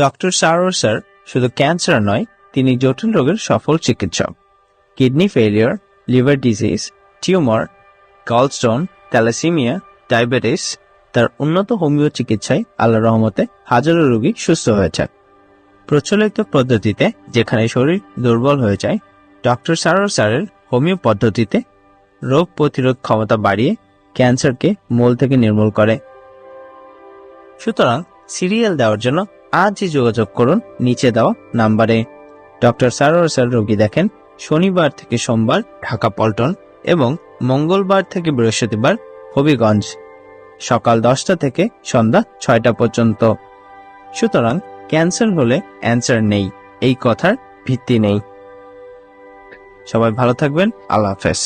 Doctor Sarwar sir শুধু cancer নয়, তিনি জটিল রোগের সফল চিকিৎসক। Kidney failure, liver disease, tumour, gallstone, thalassemia, diabetes, তার উন্নত হোমিও চিকিৎসায় আল্লাহর রহমতে হাজারো রোগী সুস্থ হয়েছে। প্রচলিত পদ্ধতিতে যেখানে শরীর দুর্বল হয়ে যায়, ডক্টর সারোয়ার স্যারের হোমিও পদ্ধতিতে রোগ প্রতিরোধ ক্ষমতা বাড়িয়ে ক্যান্সারকে মূল থেকে নির্মূল করে। সুতরাং সিরিয়াল দেওয়ার জন্য আজই যোগাযোগ করুন নিচে দেওয়া নাম্বারে। ডক্টর সারোয়ার স্যার রোগী দেখেন শনিবার থেকে সোমবার ঢাকা পল্টন এবং মঙ্গলবার থেকে বৃহস্পতিবার হবিগঞ্জ, সকাল 10টা থেকে সন্ধ্যা 6টা পর্যন্ত। সুতরাং ক্যান্সার হলে অ্যান্সার নেই, এই কথার ভিত্তি নেই। সবাই ভালো থাকবেন। আল্লাহ হাফেজ।